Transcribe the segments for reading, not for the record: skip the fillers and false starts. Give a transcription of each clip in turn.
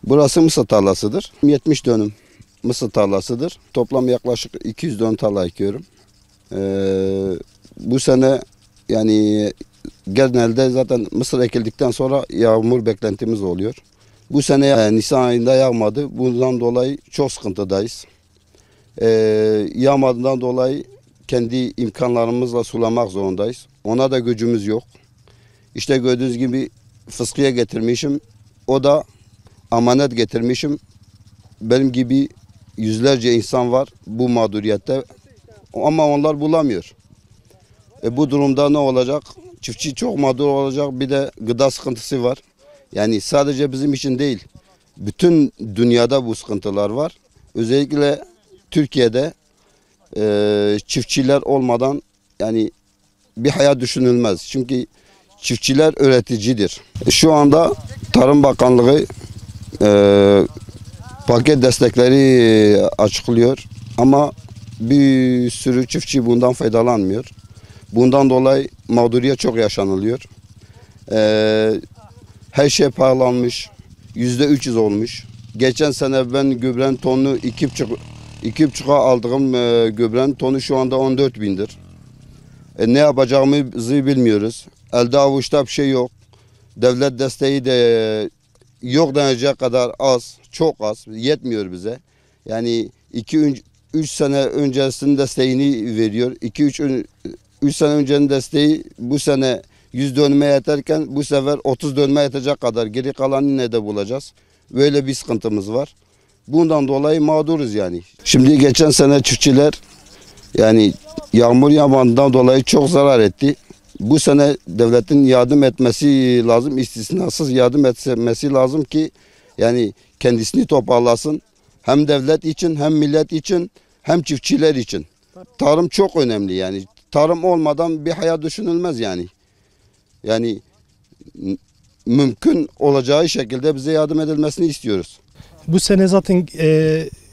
Burası mısır tarlasıdır. 70 dönüm mısır tarlasıdır. Toplam yaklaşık 200 dönüm tarla ekiyorum. Bu sene yani genelde zaten mısır ekildikten sonra yağmur beklentimiz oluyor. Bu sene Nisan ayında yağmadı. Bundan dolayı çok sıkıntıdayız. Yağmadığından dolayı kendi imkanlarımızla sulamak zorundayız. Ona da gücümüz yok. İşte gördüğünüz gibi fıskiye getirmişim. O da amanet getirmişim. Benim gibi yüzlerce insan var bu mağduriyette. Ama onlar bulamıyor. Bu durumda ne olacak? Çiftçi çok mağdur olacak. Bir de gıda sıkıntısı var. Yani sadece bizim için değil. Bütün dünyada bu sıkıntılar var. Özellikle Türkiye'de çiftçiler olmadan yani bir hayat düşünülmez. Çünkü çiftçiler üreticidir. Şu anda Tarım Bakanlığı paket destekleri açıklıyor ama bir sürü çiftçi bundan faydalanmıyor. Bundan dolayı mağduriyet çok yaşanılıyor. Her şey pahalanmış. %300 olmuş. Geçen sene ben gübrenin tonunu 2,5'a aldığım gübrenin tonu şu anda 14 bindir. Ne yapacağımızı bilmiyoruz. Elde avuçta bir şey yok. Devlet desteği de yok denecek kadar az, çok az, yetmiyor bize. Yani 2-3 sene öncesinin desteğini veriyor. 2-3 sene öncenin desteği bu sene 100 dönüme yeterken bu sefer 30 dönüme yetecek kadar geri kalanı ne de bulacağız. Böyle bir sıkıntımız var. Bundan dolayı mağduruz yani. Şimdi geçen sene çiftçiler yani yağmur yağmadığından dolayı çok zarar etti. Bu sene devletin yardım etmesi lazım, istisnasız yardım etmesi lazım ki yani kendisini toparlasın. Hem devlet için, hem millet için, hem çiftçiler için. Tarım çok önemli yani. Tarım olmadan bir hayat düşünülmez yani. Yani mümkün olacağı şekilde bize yardım edilmesini istiyoruz. Bu sene zaten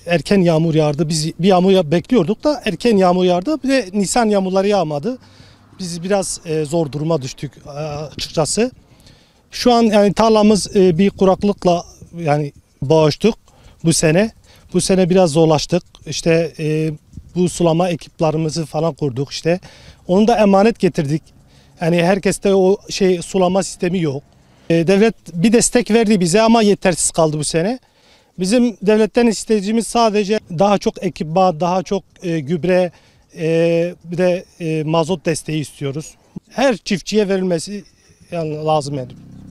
erken yağmur yağdı. Biz bir yağmur bekliyorduk da erken yağmur yağdı. Bir de Nisan yağmurları yağmadı. Biz biraz zor duruma düştük açıkçası. Şu an yani tarlamız bir kuraklıkla yani boğuştuk bu sene. Bu sene biraz zorlaştık. İşte bu sulama ekiplerimizi falan kurduk işte. Onu da emanet getirdik. Yani herkeste o sulama sistemi yok. Devlet bir destek verdi bize ama yetersiz kaldı bu sene. Bizim devletten istediğimiz sadece daha çok ekipman, daha çok gübre, bir de mazot desteği istiyoruz. Her çiftçiye verilmesi yani lazım yani.